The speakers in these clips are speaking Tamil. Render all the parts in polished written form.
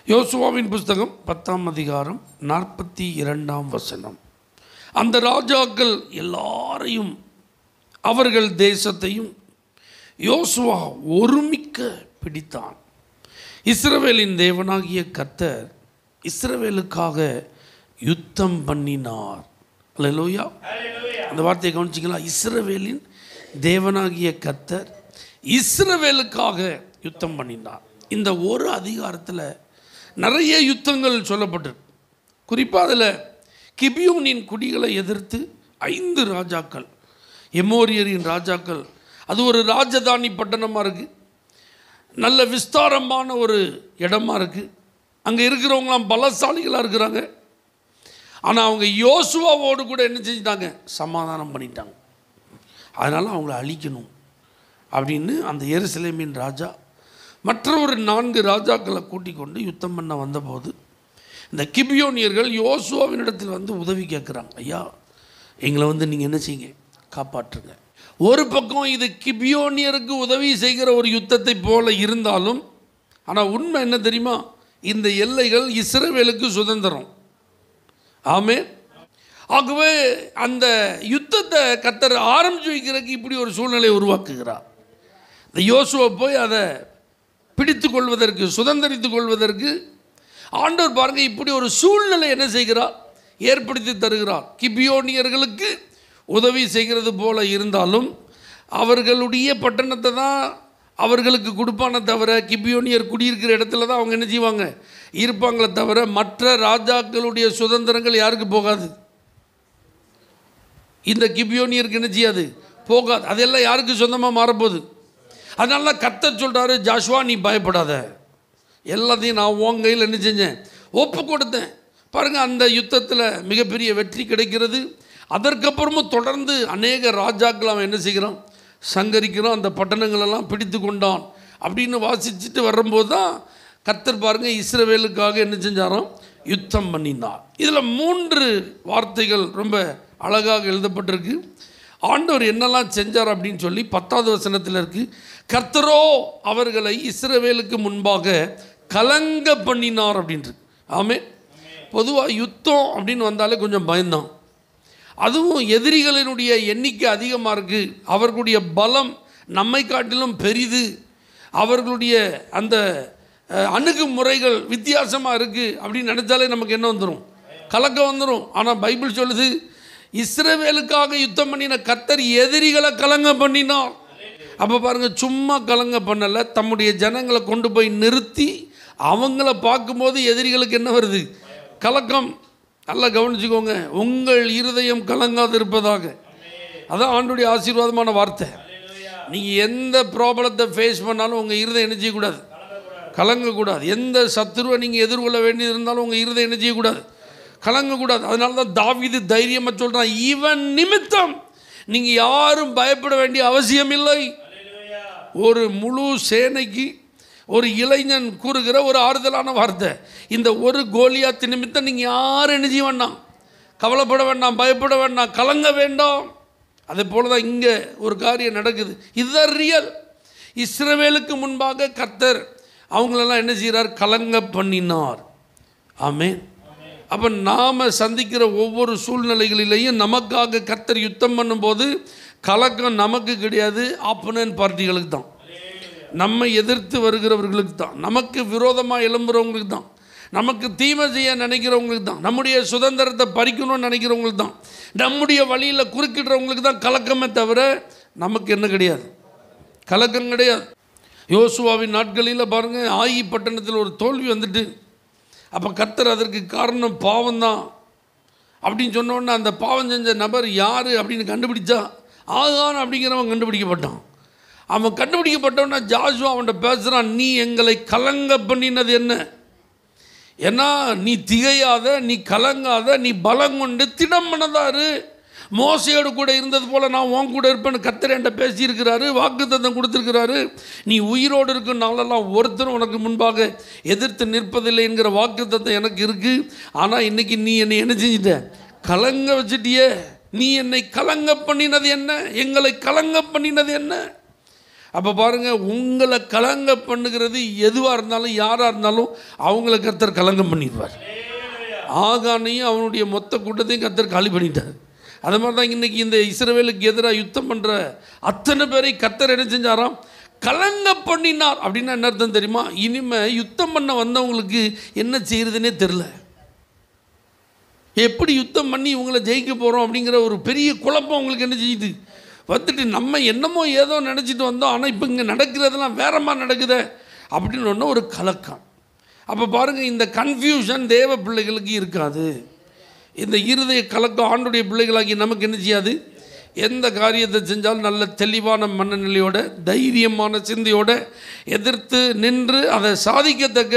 யோசுவாவின் புஸ்தகம் 10ஆம் அதிகாரம் 42ஆம் வசனம். அந்த ராஜாக்கள் எல்லாரையும் அவர்கள் தேசத்தையும் யோசுவா ஒருமிக்க பிடித்தான். இஸ்ரவேலின் தேவனாகிய கர்த்தர் இஸ்ரவேலுக்காக யுத்தம் பண்ணினார். அல்லேலூயா. அந்த வார்த்தையை கவனிச்சிங்களா? இஸ்ரவேலின் தேவனாகிய கர்த்தர் இஸ்ரவேலுக்காக யுத்தம் பண்ணினார். இந்த ஒரு அதிகாரத்தில் நிறைய யுத்தங்கள் சொல்லப்பட்டிருக்கு. குறிப்பாக அதில் கிபியோனின் குடிகளை எதிர்த்து 5 ராஜாக்கள், எமோரியரின் ராஜாக்கள், அது ஒரு ராஜதானி பட்டணமாக இருக்குது, நல்ல விஸ்தாரமான ஒரு இடமா இருக்குது. அங்கே இருக்கிறவங்களாம் பலசாலிகளாக இருக்கிறாங்க. ஆனால் அவங்க யோசுவாவோடு கூட என்ன செஞ்சிட்டாங்க? சமாதானம் பண்ணிட்டாங்க. அதனால் அவங்கள அழிக்கணும் அப்படின்னு அந்த எருசலேமின் ராஜா மற்ற ஒரு 4 ராஜாக்களை கூட்டிக் கொண்டு யுத்தம் பண்ண வந்தபோது இந்த கிபியோனியர்கள் யோசுவாவினிடத்தில் வந்து உதவி கேட்குறாங்க. ஐயா, எங்களை நீங்கள் என்ன செய்யுங்க? காப்பாற்றுங்க. ஒரு பக்கம் இது கிபியோனியருக்கு உதவி செய்கிற ஒரு யுத்தத்தை போல இருந்தாலும், ஆனால் உண்மை என்ன தெரியுமா? இந்த எல்லைகள் இஸ்ரவேலுக்கு சுதந்திரம். ஆமென். ஆகவே அந்த யுத்தத்தை கர்த்தர் ஆரம்பித்து வைக்கிறதுக்கு இப்படி ஒரு சூழ்நிலையை உருவாக்குகிறார். இந்த யோசுவா போய் அதை பிடித்து கொள்வதற்கு, சுதந்திரித்து கொள்வதற்கு ஆண்டவர் பாருங்கள் இப்படி ஒரு சூழ்நிலை என்ன செய்கிறார்? ஏற்படுத்தி தருகிறார். கிபியோனியர்களுக்கு உதவி செய்கிறது போல இருந்தாலும் அவர்களுடைய பட்டணத்தை தான் அவர்களுக்கு கொடுப்பானே தவிர, கிபியோனியர் குடியிருக்கிற இடத்துல தான் அவங்க என்ன செய்வாங்க? இருப்பாங்களே தவிர மற்ற ராஜாக்களுடைய சுதந்திரங்கள் யாருக்கு போகாது? இந்த கிபியோனியருக்கு என்ன செய்யாது? போகாது. அதெல்லாம் யாருக்கு சொந்தமாக மாறப்போகுது? அதனால கர்த்தர் சொல்கிறாரு, ஜாஷுவா நீ பயப்படாத, எல்லாத்தையும் நான் உன் கையில் என்ன செஞ்சேன்? ஒப்பு கொடுத்தேன். பாருங்கள், அந்த யுத்தத்தில் மிகப்பெரிய வெற்றி கிடைக்கிறது. அதற்கப்புறமும் தொடர்ந்து அநேக ராஜாக்கள் அவன் என்ன செய்கிறான்? சங்கரிக்கிறான். அந்த பட்டணங்களெல்லாம் பிடித்து கொண்டான் அப்படின்னு வாசிச்சுட்டு வரும்போது தான் கர்த்தர் பாருங்கள் இஸ்ரவேலுக்காக என்ன செஞ்சாராம்? யுத்தம் பண்ணினார். இதில் 3 வார்த்தைகள் ரொம்ப அழகாக எழுதப்பட்டிருக்கு. ஆண்டவர் என்னெல்லாம் செஞ்சார் அப்படின்னு சொல்லி 10வது வசனத்தில் இருக்குது. கர்த்தரோ அவர்களை இஸ்ரவேலுக்கு முன்பாக கலங்க பண்ணினார் அப்படின்ட்டு. ஆமென். பொதுவாக யுத்தம் அப்படின்னு வந்தாலே கொஞ்சம் பயந்தான். அதுவும் எதிரிகளினுடைய எண்ணிக்கை அதிகமாக இருக்குது, அவர்களுடைய பலம் நம்மை காட்டிலும் பெரிது, அவர்களுடைய அந்த அணுகுமுறைகள் வித்தியாசமாக இருக்குது அப்படின்னு நினச்சாலே நமக்கு என்ன வந்துடும்? கலக்கம் வந்துடும். ஆனால் பைபிள் சொல்லுது, இஸ்ரவேலுக்காக யுத்தம் பண்ணின கர்த்தர் எதிரிகளை கலங்க பண்ணினார். அப்போ பாருங்கள், சும்மா கலங்க பண்ணலை, தம்முடைய ஜனங்களை கொண்டு போய் நிறுத்தி அவங்கள பார்க்கும்போது எதிரிகளுக்கு என்ன வருது? கலக்கம். நல்லா கவனிச்சுக்கோங்க, உங்கள் இருதயம் கலங்காது இருப்பதாக. அதான் ஆண்டுடைய ஆசீர்வாதமான வார்த்தை. நீங்கள் எந்த ப்ராப்ளத்தை ஃபேஸ் பண்ணாலும் உங்கள் இருதயம் என்ன செய்யக்கூடாது? கலங்கக்கூடாது. எந்த சத்துருவை நீங்கள் எதிர்கொள்ள வேண்டியது இருந்தாலும் உங்கள் இருதயம் என்ன செய்யக்கூடாது? கலங்கக்கூடாது. அதனால தான் தாவீது தைரியமாக சொல்கிறான், இவன் நிமித்தம் நீங்கள் யாரும் பயப்பட வேண்டிய அவசியம் இல்லை. ஒரு முழு சேனைக்கு ஒரு இளைஞன் கூறுகிற ஒரு ஆறுதலான வார்த்தை. இந்த ஒரு கோலியாத் நிமித்தம் நீங்கள் யாரும் என்ன செய்ய வேண்டாம்? கவலைப்பட வேண்டாம், பயப்பட வேண்டாம், கலங்க வேண்டாம். அதே போல தான் இங்கே ஒரு காரியம் நடக்குது. இதுதான் ரியல். இஸ்ரவேலுக்கு முன்பாக கர்த்தர் அவங்களெல்லாம் என்ன செய்கிறார்? கலங்க பண்ணினார். ஆமென். அப்போ நாம் சந்திக்கிற ஒவ்வொரு சூழ்நிலைகளிலேயும் நமக்காக கர்த்தர் யுத்தம் பண்ணும்போது கலக்கம் நமக்கு கிடையாது, ஆப்போனன்ட் பார்ட்டிகளுக்கு தான், நம்மை எதிர்த்து வருகிறவர்களுக்கு தான், நமக்கு விரோதமாக எழும்புறவங்களுக்கு தான், நமக்கு தீமை செய்ய நினைக்கிறவங்களுக்கு தான், நம்முடைய சுதந்திரத்தை பறிக்கணும்னு நினைக்கிறவங்களுக்கு தான், நம்முடைய வழியில் குறுக்கிடுறவங்களுக்கு தான் கலக்கமே தவிர நமக்கு என்ன கிடையாது? கலக்கம் கிடையாது. யோசுவாவின் நாட்களில் பாருங்கள், ஆயி பட்டணத்தில் ஒரு தோல்வி வந்துட்டு, அப்போ கர்த்தர் அதற்கு காரணம் பாவம்தான் அப்படின்னு சொன்னோன்னே அந்த பாவம் செஞ்ச நபர் யார் அப்படின்னு கண்டுபிடிச்சா ஆகான் அப்படிங்கிறவன் கண்டுபிடிக்கப்பட்டான். அவன் கண்டுபிடிக்கப்பட்டவன்னா ஜாஷுவா அவன்கிட்ட பேசுகிறான், நீ எங்களை கலங்க பண்ணினது என்ன? ஏன்னா நீ திகையாத, நீ கலங்காத, நீ பலம் கொண்டு திடம் மனதாரு, மோசையோடு கூட இருந்தது போல் நான் உன் கூட இருப்பேன்னு கர்த்தர் என்கிட்ட பேசியிருக்கிறாரு, வாக்குத்தத்தம் கொடுத்துருக்கிறாரு. நீ உயிரோடு இருக்கும் நாளெல்லாம் ஒருத்தரும் உனக்கு முன்பாக எதிர்த்து நிற்பதில்லை என்கிற வாக்குத்தத்தம் எனக்கு இருக்குது. ஆனால் இன்றைக்கி நீ என்னை என்ன செஞ்சிட்ட? கலங்க வச்சுட்டியே. நீ என்னை கலங்க பண்ணினது என்ன? எங்களை கலங்க பண்ணினது என்ன? அப்போ பாருங்கள், உங்களை கலங்க பண்ணுகிறது எதுவாக இருந்தாலும் யாராக இருந்தாலும் அவங்கள கர்த்தர் கலங்கம் பண்ணிடுவார். ஆகானையும் அவனுடைய மொத்த கூட்டத்தையும் கர்த்தர் காலி பண்ணிட்டார். அது மாதிரி தான் இன்றைக்கி இந்த இஸ்ரவேலுக்கு எதிராக யுத்தம் பண்ணுற அத்தனை பேரை கர்த்தர் என்ன செஞ்சாராம்? கலங்க பண்ணினார். அப்படின்னா என்ன அர்த்தம் தெரியுமா? இனிமேல் யுத்தம் பண்ண வந்தவங்களுக்கு என்ன செய்கிறதுனே தெரில, எப்படி யுத்தம் பண்ணி இவங்களை ஜெயிக்க போகிறோம் அப்படிங்கிற ஒரு பெரிய குழப்பம் அவங்களுக்கு என்ன செய்யுது வந்துட்டு. நம்ம என்னமோ ஏதோ நினச்சிட்டு வந்தோம், ஆனால் இப்போ இங்கே நடக்கிறதெல்லாம் வேறமா நடக்குது அப்படின்னு ஒன்று ஒரு கலக்கம். அப்போ பாருங்கள், இந்த கன்ஃபியூஷன் தேவ பிள்ளைகளுக்கு இருக்காது. இந்த இருதய கலக்கம் ஆண்டுடைய பிள்ளைகளாகி நமக்கு என்ன செய்யாது? எந்த காரியத்தை செஞ்சாலும் நல்ல தெளிவான மனநிலையோட, தைரியமான சிந்தையோட எதிர்த்து நின்று அதை சாதிக்கத்தக்க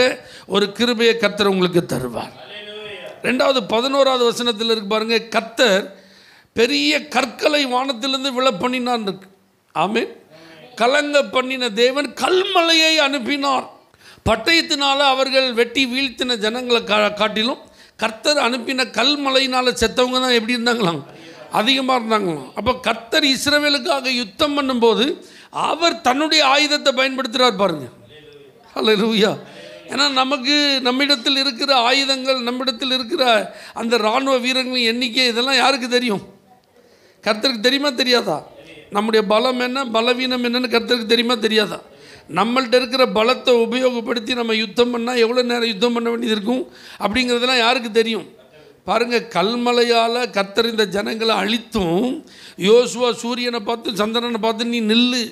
ஒரு கிருபையை கர்த்தர் உங்களுக்கு தருவார். 2வது 11வது வசனத்தில் இருக்கு பாருங்க, கர்த்தர் பெரிய கற்களை வானத்திலிருந்து விழ பண்ணினான் இருக்கு. ஆமென். கலங்க பண்ணின தேவன் கல்மலையை அனுப்பினார். பட்டயத்தினால அவர்கள் வெட்டி வீழ்த்தின ஜனங்களை காட்டிலும் கர்த்தர் அனுப்பின கல்மலையினால் செத்தவங்க தான் எப்படி இருந்தாங்களாம்? அதிகமாக இருந்தாங்களாம். அப்போ கர்த்தர் இஸ்ரவேலுக்காக யுத்தம் பண்ணும்போது அவர் தன்னுடைய ஆயுதத்தை பயன்படுத்துகிறார் பாருங்க. ஹல்லேலூயா. ஏன்னா நமக்கு நம்மிடத்தில் இருக்கிற ஆயுதங்கள், நம்மிடத்தில் இருக்கிற அந்த இராணுவ வீரர்களின் எண்ணிக்கை இதெல்லாம் யாருக்கு தெரியும்? கர்த்தருக்கு தெரியுமா தெரியாதா? நம்முடைய பலம் என்ன, பலவீனம் என்னன்னு கர்த்தருக்கு தெரியுமா தெரியாதா? நம்மள்கிட்ட இருக்கிற பலத்தை உபயோகப்படுத்தி நம்ம யுத்தம் பண்ணால் எவ்வளோ நேரம் யுத்தம் பண்ண வேண்டியது இருக்கும் அப்படிங்கிறதெல்லாம் யாருக்கு தெரியும்? பாருங்கள், கல்மலையால் கர்த்தர் இந்த ஜனங்களை அழித்தும், யோசுவா சூரியனை பார்த்து சந்திரனை பார்த்து நீ நில்லு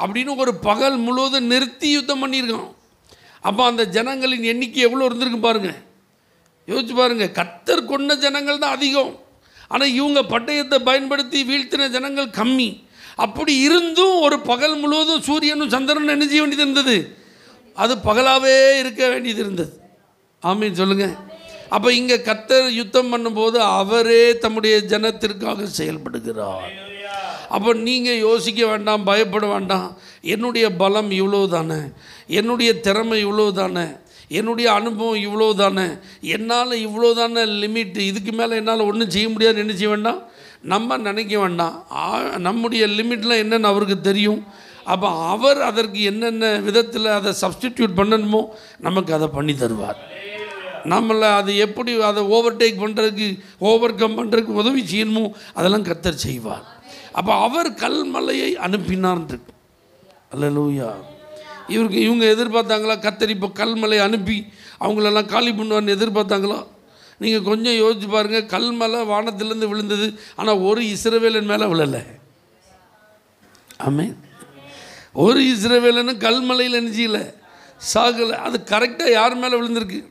அப்படின்னு ஒரு பகல் முழுவதும் நிறுத்தி யுத்தம் பண்ணியிருக்கான். அப்போ அந்த ஜனங்களின் எண்ணிக்கை எவ்வளோ இருந்திருக்கு பாருங்கள், யோசிச்சு பாருங்கள். கர்த்தர் கொண்ட ஜனங்கள் தான் அதிகம், ஆனால் இவங்க பட்டயத்தை பயன்படுத்தி வீழ்த்தின ஜனங்கள் கம்மி. அப்படி இருந்தும் ஒரு பகல் முழுவதும் சூரியனும் சந்திரனும் என்ன செய்ய வேண்டியது இருந்தது? அது பகலாகவே இருக்க வேண்டியது இருந்தது. ஆமீன் சொல்லுங்கள். அப்போ இங்கே கர்த்தர் யுத்தம் பண்ணும்போது அவரே தம்முடைய ஜனத்திற்காக செயல்படுகிறார். அப்போ நீங்கள் யோசிக்க வேண்டாம், பயப்பட வேண்டாம். என்னுடைய பலம் இவ்வளோ தானே, என்னுடைய திறமை இவ்வளோ தானே, என்னுடைய அனுபவம் இவ்வளோ தானே, என்னால் இவ்வளோ தானே லிமிட்டு, இதுக்கு மேலே என்னால் ஒன்றும் செய்ய முடியாதுன்னு என்ன செய்ய வேண்டாம், நம்ம நினைக்க வேண்டாம். நம்முடைய லிமிட்லாம் என்னென்னு அவருக்கு தெரியும். அப்போ அவர் அதற்கு என்னென்ன விதத்தில் அதை சப்ஸ்டிடியூட் பண்ணணுமோ நமக்கு அதை பண்ணி தருவார். நம்மளை அது எப்படி அதை ஓவர்டேக் பண்ணுறதுக்கு, ஓவர் கம் பண்ணுறதுக்கு உதவி செய்யணுமோ அதெல்லாம் கர்த்தர் செய்வார். அப்போ அவர் கல்மலையை அனுப்பினார்ன்ருக்கு. அல்லேலூயா. இவங்க எதிர்பார்த்தாங்களா கர்த்தர் இப்போ கல்மலை அனுப்பி அவங்களெல்லாம் காலி பண்ணுவார்னு எதிர்பார்த்தாங்களா? நீங்கள் கொஞ்சம் யோசிச்சு பாருங்கள். கல்மலை வானத்திலேருந்து விழுந்தது, ஆனால் ஒரு இஸ்ரவேலன் மேலே விழலை. ஆமென். ஒரு இஸ்ரவேலனும் கல்மலையில் என்ன செய்யலை, சாகலை. அது கரெக்டாக யார் மேலே விழுந்திருக்கு?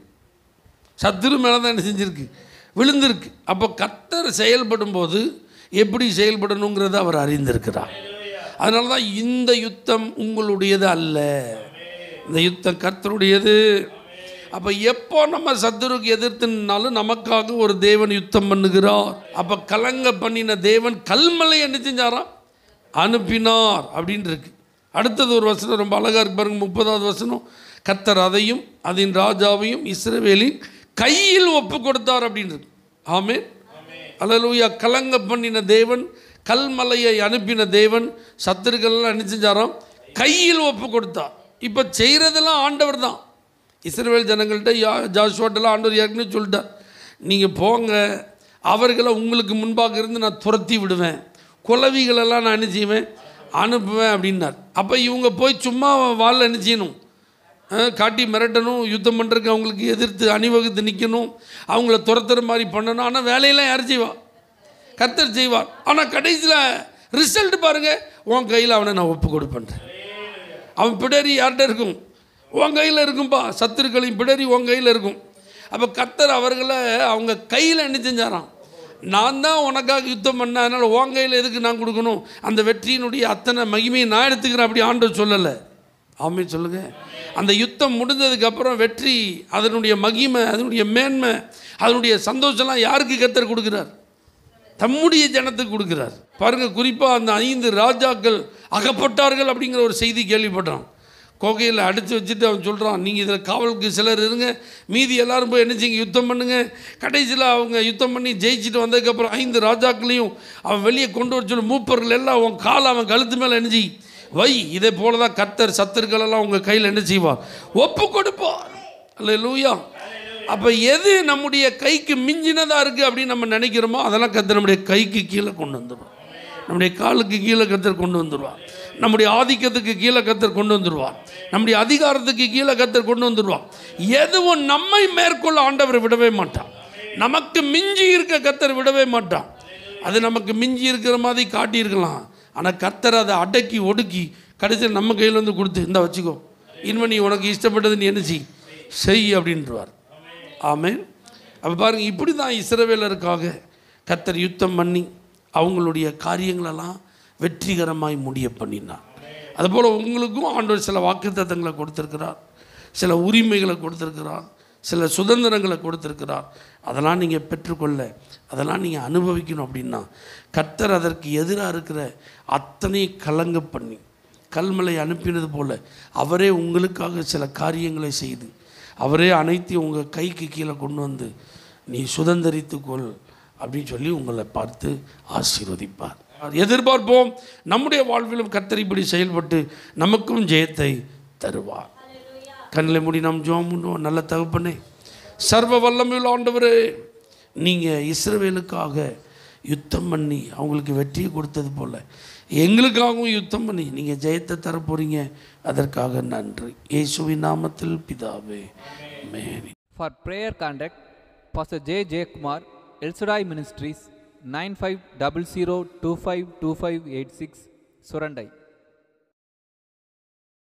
சத்துரு மேலே தான் என்ன செஞ்சுருக்கு, விழுந்திருக்கு. அப்போ கர்த்தர் செயல்படும் போது எப்படி செயல்படணுங்கிறத அவர் அறிந்திருக்கிறார். அதனால தான் இந்த யுத்தம் உங்களுடையது அல்ல, இந்த யுத்தம் கர்த்தருடையது. அப்போ எப்போ நம்ம சத்துருக்கு எதிர்த்துனாலும் நமக்காக ஒரு தேவன் யுத்தம் பண்ணுகிறார். அப்போ கலங்க பண்ணின தேவன் கல்மலை என்ன செஞ்சாராம், அனுப்பினார் அப்படின்னு இருக்கு. அடுத்தது ஒரு வசனம் ரொம்ப அழகாக இருக்கு பாருங்க, 30வது வசனம். கர்த்தர் அதையும் அதன் ராஜாவையும் இஸ்ரவேலின் கையில் ஒப்பு கொடுத்தார் அப்படின்னு இருக்கு. ஆமென். அல்லேலூயா. கலங்க பண்ணின தேவன், கல்மலையை அனுப்பின தேவன் சத்துருக்கள்லாம் என்ன செஞ்சாராம், கையில் ஒப்பு கொடுத்தார். இப்போ செய்கிறதெல்லாம் ஆண்டவர் தான். இஸ்ரவேல் ஜனங்கள்கிட்ட ஜாஷுவாட்டெல்லாம் ஆண்டவர் ஏற்கனவே சொல்லிட்டார், நீங்கள் போங்க, அவர்களை உங்களுக்கு முன்பாக இருந்து நான் துரத்தி விடுவேன், குலவிகளெல்லாம் நான் என்ன செய்வேன், அனுப்புவேன் அப்படின்னார். அப்போ இவங்க போய் சும்மா வாழ என்ன செய்யணும், காட்டி மிரட்டணும், யுத்தம் பண்ணுறதுக்கு அவங்களுக்கு எதிர்த்து அணிவகுத்து நிற்கணும், அவங்கள துரத்துற மாதிரி பண்ணணும். ஆனால் வேலையெல்லாம் யார் செய்வா, கர்த்தர் செய்வார். ஆனால் கடைசியில் ரிசல்ட் பாருங்கள், உன் கையில் அவனை நான் ஒப்பு கொடுப்பேன். அவன் பிடரி யார்கிட்ட இருக்கும், உன் கையில் இருக்கும்பா. சத்துருக்களின் பிடரி உன் கையில் இருக்கும். அப்போ கர்த்தர் அவர்களை அவங்க கையில் என்ன செஞ்சாராம், நான் தான் உனக்காக யுத்தம் பண்ணேன், அதனால் உன் கையில் எதுக்கு நான் கொடுக்கணும், அந்த வெற்றியினுடைய அத்தனை மகிமையை நான் எடுத்துக்கிறேன் அப்படி ஆண்டவர் சொல்லலை. ஆமென் சொல்லுங்கள். அந்த யுத்தம் முடிஞ்சதுக்கப்புறம் வெற்றி, அதனுடைய மகிமை, அதனுடைய மேன்மை, அதனுடைய சந்தோஷம்லாம் யாருக்கு கர்த்தர் கொடுக்குறார், தம்முடைய ஜனத்துக்கு கொடுக்குறார். பாருங்கள், குறிப்பாக அந்த 5 ராஜாக்கள் அகப்பட்டார்கள் அப்படிங்கிற ஒரு செய்தி கேள்விப்பட்டான். கோகையில் அடித்து வச்சுட்டு அவன் சொல்கிறான், நீங்கள் இதில் காவலுக்கு சிலர் இருங்க, மீதி எல்லோரும் போய் என்ன செய்யுங்க, யுத்தம் பண்ணுங்கள். கடைசியில் அவங்க யுத்தம் பண்ணி ஜெயிச்சுட்டு வந்ததுக்கப்புறம் 5 ராஜாக்களையும் அவன் வெளியே கொண்டு வர சொல்லி மூப்பர்கள் எல்லாம் அவன் காலை அவன் கழுத்து மேலே என்ன செய் வை. இதே போல தான் கர்த்தர் சத்துருக்களெல்லாம் உங்கள் கையில் என்ன செய்வார்? ஒப்பு கொடுப்பார். அல்லேலூயா. அப்போ எது நம்முடைய கைக்கு மிஞ்சினதாக இருக்குது அப்படின்னு நம்ம நினைக்கிறோமோ அதெல்லாம் கர்த்தர் நம்முடைய கைக்கு கீழே கொண்டு வந்துடுவார். நம்முடைய காலுக்கு கீழே கர்த்தர் கொண்டு வந்துடுவார். நம்முடைய ஆதிக்கத்துக்கு கீழே கர்த்தர் கொண்டு வந்துடுவார். நம்முடைய அதிகாரத்துக்கு கீழே கர்த்தர் கொண்டு வந்துடுவார். எதுவும் நம்மை மேற்கொள்ள ஆண்டவர் விடவே மாட்டான். நமக்கு மிஞ்சி இருக்க கர்த்தர் விடவே மாட்டான். அது நமக்கு மிஞ்சி இருக்கிற மாதிரி காட்டியிருக்கலாம். ஆனால் கர்த்தர் அதை அடக்கி ஒடுக்கி கடைசியில் நம்ம கையில் வந்து கொடுத்து இந்த வச்சுக்கோ, இனிமே நீ உனக்கு இஷ்டப்பட்டது நீ என்ன செய் அப்படின்றார். ஆமென். அப்போ பாருங்கள், இப்படி தான் இஸ்ரவேலருக்காக கர்த்தர் யுத்தம் பண்ணி அவங்களுடைய காரியங்களெல்லாம் வெற்றிகரமாய் முடிய பண்ணினார். அதுபோல் உங்களுக்கும் ஆண்டவர் சில வாக்குத்தத்தங்களை கொடுத்துருக்கிறார், சில உரிமைகளை கொடுத்துருக்கிறார், சில சுதந்திரங்களை கொடுத்துருக்கிறார். அதெல்லாம் நீங்கள் பெற்றுக்கொள்ள, அதெல்லாம் நீங்கள் அனுபவிக்கணும். அப்படின்னா கர்த்தர் அதற்கு எதிராக இருக்கிற அத்தனை கலங்க பண்ணி கல்மலை அனுப்பினது போல் அவரே உங்களுக்காக சில காரியங்களை செய்து அவரே அனைத்தையும் உங்கள் கைக்கு கீழே கொண்டு வந்து நீ சுதந்திரித்துக்கொள் அப்படின்னு சொல்லி உங்களை பார்த்து ஆசீர்வதிப்பார். எதிர்பார்ப்போம். நம்முடைய வாழ்விலும் கர்த்தர் இப்படி செயல்பட்டு நமக்கும் ஜெயத்தை தருவார். கண்ணில் மூடி நாம் ஜெபம் பண்ணுவோம். நல்ல தகப்பனே, சர்வ வல்லமையுள்ள ஆண்டவரே, நீங்கள் இஸ்ரவேலுக்காக யுத்தம் பண்ணி அவங்களுக்கு வெற்றியை கொடுத்தது போல் எங்களுக்காகவும் யுத்தம் பண்ணி நீங்கள் ஜெயத்தை தரப்போகிறீங்க. அதற்காக நன்றி. இயேசுவின் நாமத்தில் பிதாவே, ஆமென். For prayer contact, Pastor J. Kumar, El Shaddai Ministries, 9500252586, Surandai.